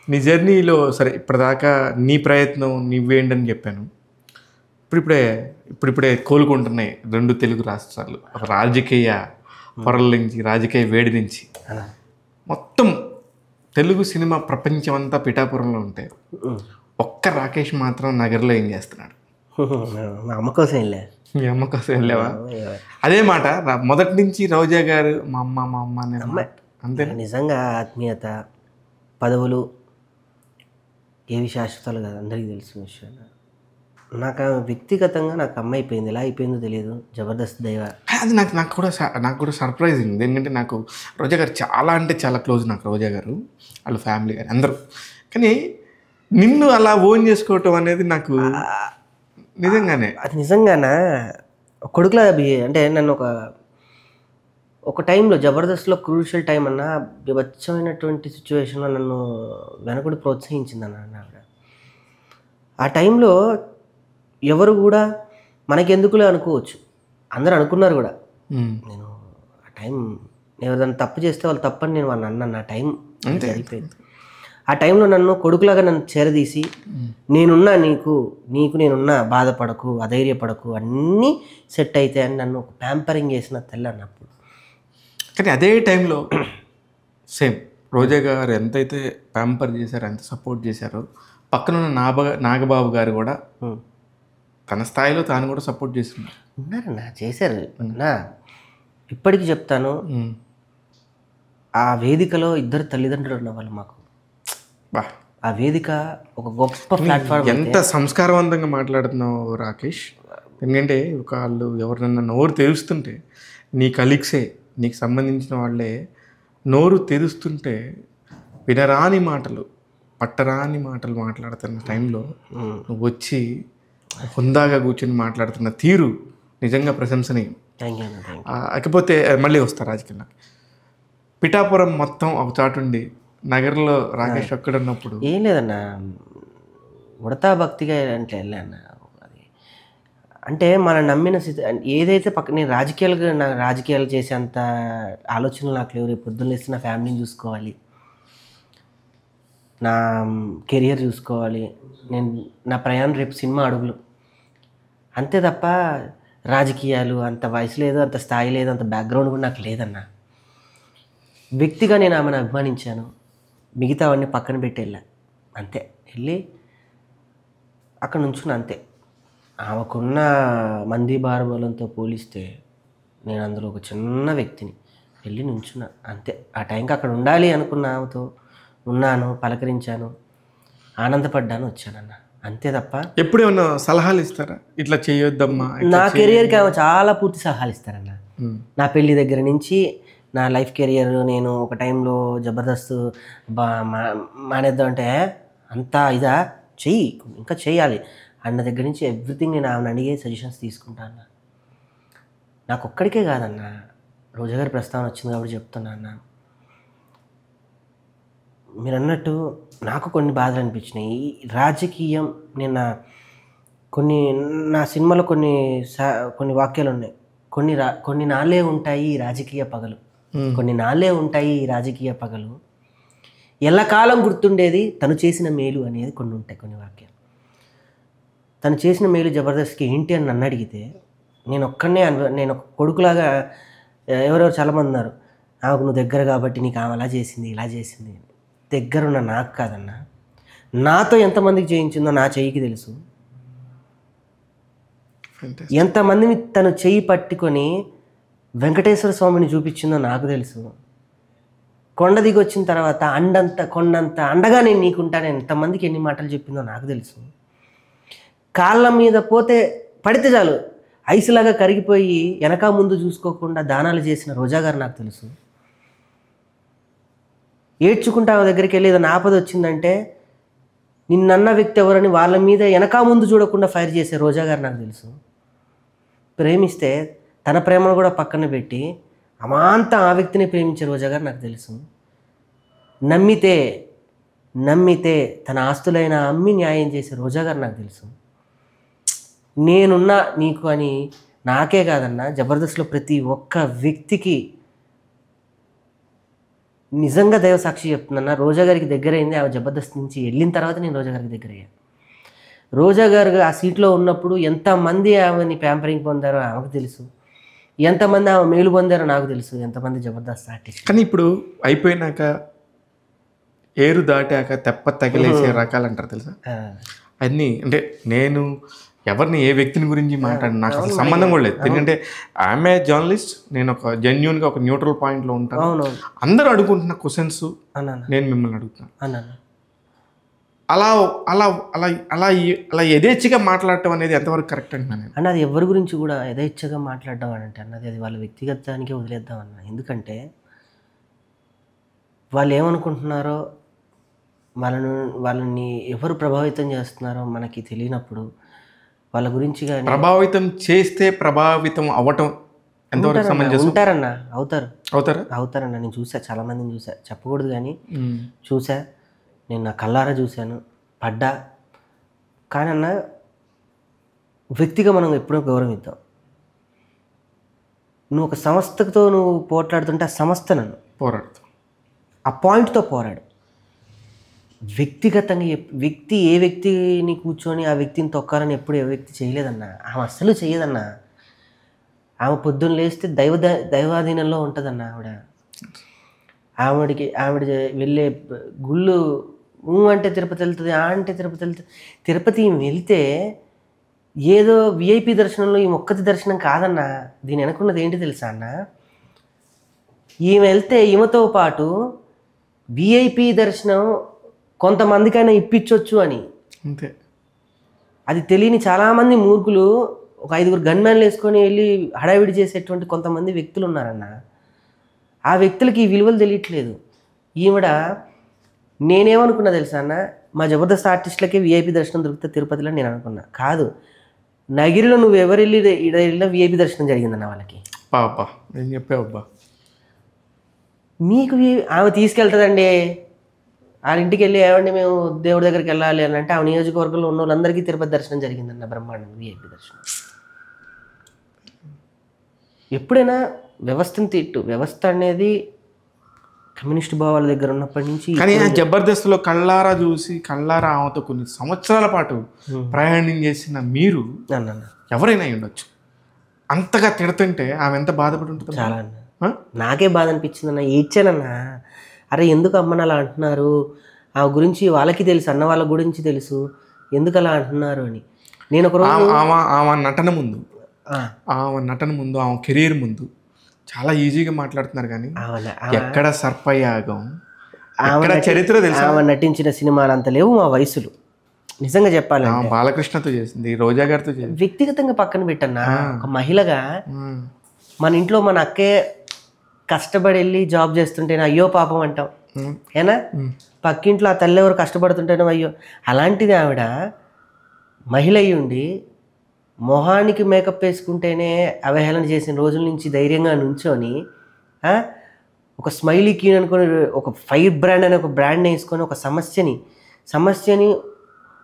నీ జర్నీలో సరే ఇప్పటిదాకా నీ ప్రయత్నం నువ్వేంటని చెప్పాను. ఇప్పుడిప్పుడే కోలుకుంటున్నాయి 2 తెలుగు రాష్ట్రాలు. ఒక రాజకీయ పొరల నుంచి, రాజకీయ వేడి నుంచి. మొత్తం తెలుగు సినిమా ప్రపంచం అంతా పిఠాపురంలో ఉంటే ఒక్క రాకేష్ మాత్రం నగర్లో ఏం చేస్తున్నాడు? మా అమ్మ కోసం వెళ్ళా. మీ అమ్మ కోసం వెళ్ళావా? అదే మాట మొదటి నుంచి రోజా గారు మా అమ్మ అంతే. నిజంగా ఆత్మీయత, పదవులు ఏవి శాశ్వతాలు కాదు, అందరికీ తెలిసిన విషయం. నాకు వ్యక్తిగతంగా నాకు అమ్మ అయిపోయింది, ఎలా అయిపోయిందో తెలియదు. జబర్దస్త్ దైవ. అది నాకు కూడా సర్ప్రైజింగ్. ఎందుకంటే నాకు రోజా గారు చాలా అంటే చాలా క్లోజ్. నాకు రోజా గారు వాళ్ళ ఫ్యామిలీ గారు అందరూ. కానీ నిన్ను అలా ఓన్ చేసుకోవటం అనేది నాకు నిజంగానే అది నిజంగానా కొడుకులా అంటే నన్ను ఒక టైంలో జబర్దస్త్లో క్రూషియల్ టైం అన్న వివచ్చమైనటువంటి సిచ్యువేషన్లో నన్ను వెనకడి ప్రోత్సహించింది అన్న ఆవిడ. ఆ టైంలో ఎవరు కూడా మనకెందుకులే అనుకోవచ్చు, అందరూ అనుకున్నారు కూడా. నేను ఆ టైం ఎవరిదైనా తప్పు చేస్తే వాళ్ళు తప్పని నేను వాళ్ళని అన్నాను. ఆ టైం అయిపోయింది. ఆ టైంలో నన్ను కొడుకులాగా నన్ను చేరదీసి నేనున్నా, నీకు నేనున్నా, బాధపడకు, అధైర్యపడకు, అన్నీ సెట్ అవుతాయి అని నన్ను ఒక ప్యాంపరింగ్ చేసిన తెల్ల అన్నప్పుడు. కానీ అదే టైంలో సేమ్ రోజా గారు ఎంతైతే ప్యాంపర్ చేశారో, ఎంత సపోర్ట్ చేశారో, పక్కనున్న నాగబాబు గారు కూడా తన స్థాయిలో తాను కూడా సపోర్ట్ చేస్తున్నారు. ఉన్నారన్నా, చేశారు అన్నా. ఇప్పటికీ చెప్తాను, ఆ వేదికలో ఇద్దరు తల్లిదండ్రులు ఉన్నవాళ్ళు మాకు. ఆ వేదిక ఒక గొప్ప ప్లాట్ఫామ్. ఎంత సంస్కారవంతంగా మాట్లాడుతున్నావు రాకేష్. ఎందుకంటే వాళ్ళు ఎవరినన్నా నోరు తెరుస్తుంటే, నీ కలీగ్సే, నీకు సంబంధించిన వాళ్ళే నోరు తెరుస్తుంటే వినరాని మాటలు, పట్టరాని మాటలు మాట్లాడుతున్న టైంలో నువ్వు వచ్చి హుందాగా కూర్చొని మాట్లాడుతున్న తీరు నిజంగా ప్రశంసనీయం. కాకపోతే మళ్ళీ వస్తా రాజకీయాల్లో. పిఠాపురం మొత్తం ఒక చాటుండి నగర్లో రాకేష్ ఒక్కడ ఉన్నప్పుడు ఏం లేదన్నా, ఉడతా భక్తిగా అంటే వెళ్ళాను. అది అంటే మనం నమ్మిన స్థితి ఏదైతే నేను రాజకీయాలు చేసేంత ఆలోచనలు నాకు లేవు. రేపు పొద్దున్న లేస్తే నా ఫ్యామిలీని చూసుకోవాలి, నా కెరియర్ చూసుకోవాలి, నా ప్రయాణం రేపు సినిమా అడుగులు, అంతే తప్ప రాజకీయాలు అంత వయసు లేదు, అంత స్థాయి లేదు, అంత బ్యాక్గ్రౌండ్ కూడా నాకు లేదన్నా. వ్యక్తిగా నేను ఆమెను అభిమానించాను, మిగతావన్నీ పక్కన పెట్టి వెళ్ళా అంతే. వెళ్ళి అక్కడ నుంచున్నా అంతే. ఆమెకున్న మంది బారబలంతో పోలిస్తే నేను అందులో ఒక చిన్న వ్యక్తిని. వెళ్ళి నుంచున్నా అంతే. ఆ టైంకి అక్కడ ఉండాలి అనుకున్న ఆమెతో ఉన్నాను, పలకరించాను, ఆనందపడ్డాను, వచ్చానన్న, అంతే తప్ప. ఎప్పుడు ఏమన్నా సలహాలు ఇస్తారా? ఇట్లా చేయొద్దమ్మా. నా కెరియర్కి ఆమె చాలా పూర్తి సలహాలు ఇస్తారన్న. నా పెళ్ళి దగ్గర నుంచి నా లైఫ్ కెరియర్, నేను ఒక టైంలో జబర్దస్త్ మానేద్దాం అంటే అంతా ఇదా, చెయ్యి, ఇంకా చేయాలి అన్న దగ్గర నుంచి ఎవ్రీథింగ్ నేను ఆమెను అడిగే సజెషన్స్ తీసుకుంటాను. నాకు ఒక్కడికే కాదన్న, రోజా గారి ప్రస్తావన వచ్చింది కాబట్టి చెప్తున్నా అన్న. మీరు అన్నట్టు నాకు కొన్ని బాధలు అనిపించినాయి. రాజకీయం నేను నా సినిమాలో కొన్ని వాక్యాలు ఉన్నాయి. కొన్ని నాళ్ళే ఉంటాయి ఈ రాజకీయ పగలు, కొన్ని నాళ్ళే ఉంటాయి ఈ రాజకీయ పగలు, ఎల్లకాలం గుర్తుండేది తను చేసిన మేలు అనేది కొన్ని ఉంటాయి. కొన్ని వాక్యాలు తను చేసిన మేలు జబర్దస్త్కి ఏంటి అని నన్ను అడిగితే నేను ఒక కొడుకులాగా, ఎవరెవరు చాలామంది ఉన్నారు, ఆమెకు నువ్వు దగ్గర కాబట్టి నీకు ఆమె అలా చేసింది ఇలా చేసింది. దగ్గరున్న నాకు కాదన్నా, నాతో ఎంతమందికి చేయించిందో నా చెయ్యికి తెలుసు. ఎంతమందిని తను చెయ్యి పట్టుకొని వెంకటేశ్వర స్వామిని చూపించిందో నాకు తెలుసు. కొండ దిగి వచ్చిన తర్వాత కొండంత అండగా నేను నీకుంటాను ఎంతమందికి ఎన్ని మాటలు చెప్పిందో నాకు తెలుసు. కాళ్ళ మీద పడితే చాలు ఐసులాగా కరిగిపోయి వెనక ముందు చూసుకోకుండా దానాలు చేసిన రోజా గారు నాకు తెలుసు. ఏడ్చుకుంటా ఆమె దగ్గరికి వెళ్ళి ఏదైనా ఆపద వచ్చిందంటే నిన్నన్న వ్యక్తి ఎవరని వాళ్ళ మీద వెనక ముందు చూడకుండా ఫైర్ చేసే రోజా గారు నాకు తెలుసు. ప్రేమిస్తే తన ప్రేమను కూడా పక్కన పెట్టి అమాంతం ఆ వ్యక్తిని ప్రేమించే రోజా గారు నాకు తెలుసు. నమ్మితే తన ఆస్తులైన అమ్మి న్యాయం చేసే రోజా గారు నాకు తెలుసు. నేనున్నా నీకు అని నాకే కాదన్నా, జబర్దస్త్లో ప్రతి ఒక్క వ్యక్తికి నిజంగా దైవ సాక్షి చెప్తున్నా, రోజా గారికి దగ్గర అయింది ఆమె జబర్దస్త్ నుంచి వెళ్ళిన తర్వాత నేను రోజా గారికి దగ్గర అయ్యాను. రోజా గారు ఆ సీట్లో ఉన్నప్పుడు ఎంతమంది ఆమెని ప్యాంపరింగ్ పొందారో ఆమెకు తెలుసు, ఎంతమంది ఆమె మేలు పొందారో నాకు తెలుసు, ఎంతమంది జబర్దస్త్ ఆర్టిస్ట్. కానీ ఇప్పుడు అయిపోయినాక ఏరు దాటాక తెప్ప తగిలేసే రకాలు అంటారు తెలుసా, అన్నీ. అంటే నేను ఎవరిని ఏ వ్యక్తిని గురించి మాట్లాడి నాకు అసలు సంబంధం కూడా లేదు. ఎందుకంటే ఆమె జర్నలిస్ట్, నేను ఒక జెన్యున్గా ఒక న్యూట్రల్ పాయింట్లో ఉంటాను. అందరూ అడుగుకుంటున్న క్వశ్చన్స్ నేను మిమ్మల్ని అడుగుతాను. అలా అలా అలా అలా అలా యథేచ్ఛగా మాట్లాడటం అనేది ఎంతవరకు కరెక్ట్ అంటున్నాను నేను. అన్న అది ఎవరి గురించి కూడా యథేచ్ఛగా మాట్లాడడం అని అంటే అన్నది అది వాళ్ళ వ్యక్తిగతానికే వదిలేద్దాం అన్న. ఎందుకంటే వాళ్ళు ఏమనుకుంటున్నారో, వాళ్ళని ఎవరు ప్రభావితం చేస్తున్నారో మనకి తెలియనప్పుడు వాళ్ళ గురించి కానీ ప్రభావితం చేస్తే ప్రభావితం అవ్వటం ఎంతవరకు సమంజసం? ఉంటారన్న, అవుతారన్న. నేను చూసా, చాలామందిని చూసా, చెప్పకూడదు కానీ చూసా, నేను నా కళ్ళారా చూశాను, పడ్డా. కానీ అన్న వ్యక్తిగా మనం ఎప్పుడూ గౌరవిద్దాం. నువ్వు ఒక సంస్థతో నువ్వు పోట్లాడుతుంటే ఆ సంస్థ నన్ను పోరాడుతావు, ఆ పాయింట్తో పోరాడు. వ్యక్తిగతంగా వ్యక్తి ఏ వ్యక్తిని కూర్చొని ఆ వ్యక్తిని తొక్కాలని ఎప్పుడు ఏ వ్యక్తి చేయలేదన్న. ఆమె అస్సలు చేయదన్న. ఆమె పొద్దున్న లేస్తే దైవాధీనంలో ఉంటుందన్న. ఆవిడ వెళ్ళే గుళ్ళు అంటే తిరుపతి వెళ్తుంది, అంటే తిరుపతి వెళ్తుంది. తిరుపతి వెళ్తే ఏదో విఐపి దర్శనంలో ఈ ఒక్కటి దర్శనం కాదన్న. దీని వెనకున్నది ఏంటి తెలుసా అన్న, ఈమె వెళ్తే ఈమెతో పాటు విఐపి దర్శనం కొంతమందికైనా ఇప్పించవచ్చు అని. అంతే. అది తెలియని చాలామంది మూర్ఖులు ఒక 5 గన్మ్యాన్లు వేసుకొని వెళ్ళి హడావిడి చేసేటువంటి కొంతమంది వ్యక్తులు ఉన్నారన్న. ఆ వ్యక్తులకి ఈ విలువలు తెలియట్లేదు. ఈవిడ నేనేమనుకున్నా తెలుసా అన్న, మా జబర్దస్త్ ఆర్టిస్టులకే విఐపి దర్శనం దొరుకుతుంది తిరుపతిలో నేను అనుకున్నా. కాదు, నగిరిలో నువ్వు ఎవరు వెళ్ళినా విఐపి దర్శనం జరిగిందన్న వాళ్ళకి. పాపా నేను చెప్పావబ్బా, మీకు ఆమె తీసుకెళ్తుందండి. వాళ్ళ ఇంటికి వెళ్ళి ఏమండి మేము దేవుడి దగ్గరికి వెళ్ళాలి అని అంటే, ఆ నియోజకవర్గంలో ఉన్న వాళ్ళందరికీ తిరుపతి దర్శనం జరిగిందన్న, బ్రహ్మాండం విఐపి దర్శనం. ఎప్పుడైనా వ్యవస్థను తిట్టు. వ్యవస్థ అనేది కమ్యూనిస్ట్ భావాల దగ్గర ఉన్నప్పటి నుంచి. కానీ ఆ జబర్దస్త్లో కళ్ళారా చూసి కళ్ళారా ఆమెతో కొన్ని సంవత్సరాల పాటు ప్రయాణం చేసిన మీరు ఎవరైనా ఉండొచ్చు. అంతగా తిడుతుంటే ఆమె ఎంత బాధపడి ఉంటుంది. చాలా అన్న, నాకే బాధ అనిపించింది అన్న, ఏడ్చానన్నా. అరే ఎందుకు అమ్మని అలా అంటున్నారు, ఆ గురించి వాళ్ళకి తెలుసు, అన్న వాళ్ళ గురించి తెలుసు, ఎందుకు అలా అంటున్నారు అని. నేను ఒకరోజు ఆమె నటన ముందు ఆమె కెరీర్ ముందు చాలా ఈజీగా మాట్లాడుతున్నారు. కానీ ఎక్కడ సర్పయాగం, ఎక్కడ చరిత్ర తెలుసు. ఆమె నటించిన సినిమాలు అంత లేవు మా వయసులో. నిజంగా చెప్పాలంటే బాలకృష్ణతో చేసింది, రోజా గారితో చేసింది. వ్యక్తిగతంగా పక్కన పెట్టన్నా, ఒక మహిళగా మన ఇంట్లో మన అక్కే కష్టపడి వెళ్ళి జాబ్ చేస్తుంటేనే అయ్యో పాపం అంటాం ఏనా, పక్కింట్లో ఆ తల్లి ఎవరు కష్టపడుతుంటేనో అయ్యో. అలాంటిది ఆవిడ మహిళ అయ్యి ఉండి మొహానికి మేకప్ వేసుకుంటేనే అవహేళన చేసిన రోజుల నుంచి ధైర్యంగా నుంచొని ఒక స్మైలీ క్యూన్ అనుకొని ఒక ఫైర్ బ్రాండ్ అనే ఒక బ్రాండ్ వేసుకొని ఒక సమస్యని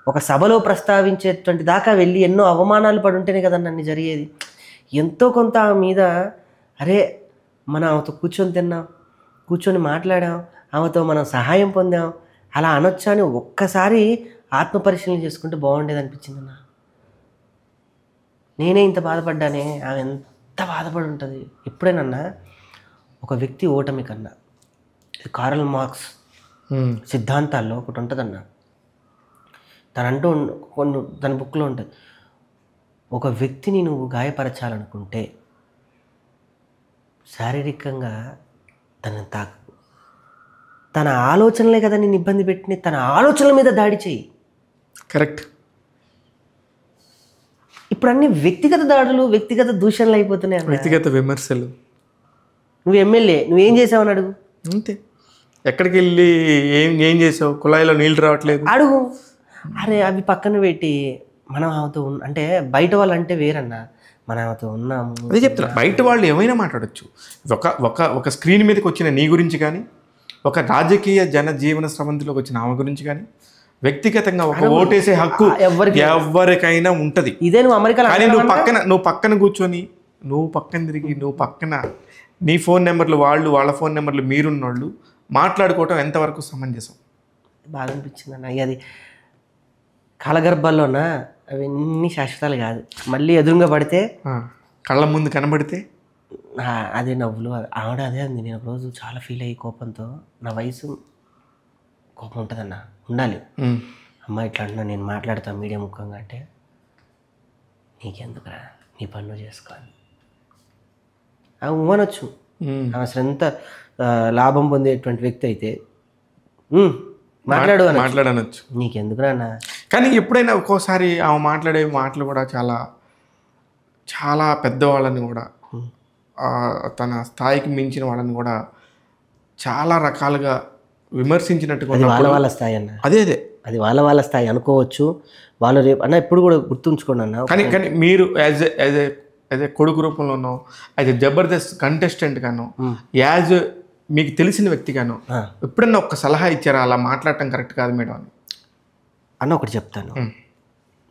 ఒక సభలో ప్రస్తావించేటువంటి దాకా వెళ్ళి ఎన్నో అవమానాలు పడి ఉంటేనే కదా నన్ను జరిగేది. ఎంతో కొంత ఆమె మీద అరే మనం ఆమెతో కూర్చొని తిన్నాం, కూర్చొని మాట్లాడాం, ఆమెతో మనం సహాయం పొందాం, అలా అనొచ్చా అని ఒక్కసారి ఆత్మపరిశీలన చేసుకుంటే బాగుండేది అనిపించింది అన్న. నేనే ఇంత బాధపడ్డానే, ఆమె ఎంత బాధపడి ఉంటుంది. ఎప్పుడేనన్నా ఒక వ్యక్తి ఓటమి కన్నా కార్ల్ మార్క్స్ సిద్ధాంతాల్లో ఒకటి ఉంటుందన్న. తనంటూ తన బుక్లో ఉంటుంది, ఒక వ్యక్తిని నువ్వు గాయపరచాలనుకుంటే శారీరకంగా తనని తాకు, తన ఆలోచనలే కదా నేను ఇబ్బంది పెట్టిన, తన ఆలోచనల మీద దాడి చేయి. కరెక్ట్. ఇప్పుడు అన్ని వ్యక్తిగత దాడులు, వ్యక్తిగత దూషణలు అయిపోతున్నాయి, వ్యక్తిగత విమర్శలు. నువ్వు ఎమ్మెల్యే, నువ్వేం చేసావని అడుగు. అంతే. ఎక్కడికి వెళ్ళి ఏం చేసావు, కుళాయిలో నీళ్ళు రావట్లేదు అడుగు. అరే అవి పక్కన పెట్టి మనం ఆమెతో అంటే బయట వాళ్ళు అంటే వేరన్నా, మనం ఆమెతో ఉన్నాము. అదే చెప్తున్నా, బయట వాళ్ళు ఏమైనా మాట్లాడచ్చు. ఒక స్క్రీన్ మీదకి వచ్చిన నీ గురించి కానీ, ఒక రాజకీయ జనజీవన స్రవంతిలోకి వచ్చిన ఆమె గురించి కానీ, వ్యక్తిగతంగా ఒక ఓటేసే హక్కు ఎవరికైనా ఉంటది. ఇదే నువ్వు అమెరికాలో కానీ నువ్వు పక్కన కూర్చొని, నువ్వు పక్కన తిరిగి, నువ్వు పక్కన నీ ఫోన్ నెంబర్లు వాళ్ళ ఫోన్ నెంబర్లు మీరున్నోళ్ళు మాట్లాడుకోవటం ఎంతవరకు సమంజసం? బాగా అనిపించింది అన్న. అది కాలగర్భాల్లోన అవన్నీ శాశ్వతాలు కాదు. మళ్ళీ ఎదురుగా పడితే కళ్ళ ముందు కనబడితే అదే నవ్వులు. ఆవిడ అదే అంది. నేను ఒకరోజు చాలా ఫీల్ అయ్యి కోపంతో, నా వయసు కోపం ఉంటుందన్న, ఉండాలి. అమ్మ ఇట్లా అంటున్నా, నేను మాట్లాడతాను మీడియా ముఖంగా అంటే, నీకెందుకురా, నీ పన్ను చేసుకోవాలి అవి ఉమ్మనొచ్చు. అసలు ఎంత లాభం పొందేటువంటి వ్యక్తి అయితే మాట్లాడనొచ్చు. నీకెందుకురా అన్న. కానీ ఎప్పుడైనా ఒక్కోసారి ఆమె మాట్లాడే మాటలు కూడా చాలా చాలా పెద్దవాళ్ళని కూడా, తన స్థాయికి మించిన వాళ్ళని కూడా చాలా రకాలుగా విమర్శించినట్టుగా వాళ్ళ స్థాయి అన్న. అదే అది వాళ్ళ స్థాయి అనుకోవచ్చు. వాళ్ళు రేపు అన్న ఎప్పుడు కూడా గుర్తుంచుకోండి అన్న. కానీ మీరు యాజ్ ఏ కొడుకు రూపంలోనో, యాజ్ ఎ జబర్దస్త్ కంటెస్టెంట్ గాను, యాజ్ మీకు తెలిసిన వ్యక్తిగాను ఎప్పుడన్నా ఒక సలహా ఇచ్చారా అలా మాట్లాడటం కరెక్ట్ కాదు మేడం అని? అన్న ఒకటి చెప్తాను,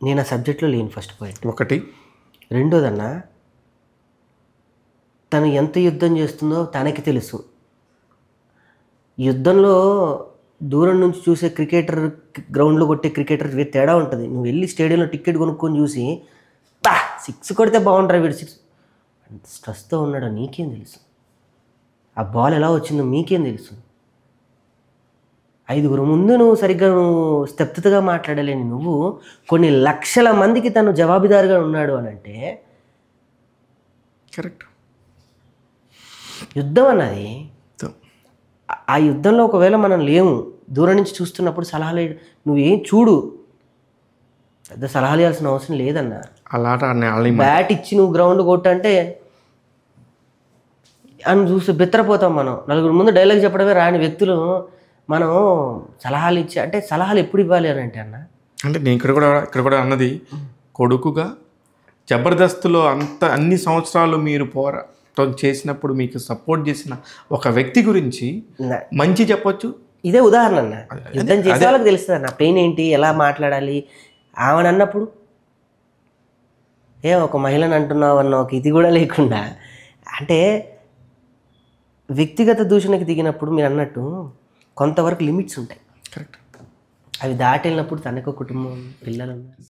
నేను ఆ సబ్జెక్ట్లో లేను. ఫస్ట్ పాయింట్ ఒకటి. రెండోదన్న, తను ఎంత యుద్ధం చేస్తుందో తనకి తెలుసు. యుద్ధంలో దూరం నుంచి చూసే క్రికెటర్, గ్రౌండ్లో కొట్టే క్రికెటర్ తేడా ఉంటుంది. నువ్వు వెళ్ళి స్టేడియంలో టికెట్ కొనుక్కొని చూసి 6 కొడితే బాగుంటారు వీడు 6 అంత స్ట్రెస్తో ఉన్నాడో నీకేం తెలుసు? ఆ బాల్ ఎలా వచ్చిందో మీకేం తెలుసు? 5 ముందు నువ్వు సరిగ్గా స్తబ్దతగా మాట్లాడలేని నువ్వు కొన్ని లక్షల మందికి తను జవాబుదారుగా ఉన్నాడు అని అంటే కరెక్ట్. యుద్ధం అన్నది, ఆ యుద్ధంలో ఒకవేళ మనం లేము, దూరం నుంచి చూస్తున్నప్పుడు సలహాలు నువ్వేం చూడు, పెద్ద సలహాలు ఇవ్వాల్సిన అవసరం లేదన్న. అలా బ్యాట్ ఇచ్చి నువ్వు గ్రౌండ్ కొట్టంటే అని చూసి బెత్తరపోతాం మనం. 4 ముందు డైలాగ్ చెప్పడమే రాని వ్యక్తులు మనం సలహాలు ఇచ్చి, అంటే సలహాలు ఎప్పుడు ఇవ్వాలి అని అంటే అన్న, అంటే నేను ఇక్కడ కూడా అన్నది, కొడుకుగా జబర్దస్త్లో అన్ని సంవత్సరాలు మీరు పోరాటం చేసినప్పుడు మీకు సపోర్ట్ చేసిన ఒక వ్యక్తి గురించి మంచి చెప్పొచ్చు. ఇదే ఉదాహరణ అన్న. యుద్ధం చేసే వాళ్ళకి తెలుస్తుంది అన్న పెయిన్ ఏంటి, ఎలా మాట్లాడాలి. ఆమెను అన్నప్పుడు ఒక మహిళను అంటున్నావు అన్న ఒక ఇది కూడా లేకుండా, అంటే వ్యక్తిగత దూషణకి దిగినప్పుడు మీరు అన్నట్టు కొంతవరకు లిమిట్స్ ఉంటాయి. కరెక్ట్. అవి దాటి వెళ్ళినప్పుడు తనకు కుటుంబం, పిల్లలు ఉన్నారు.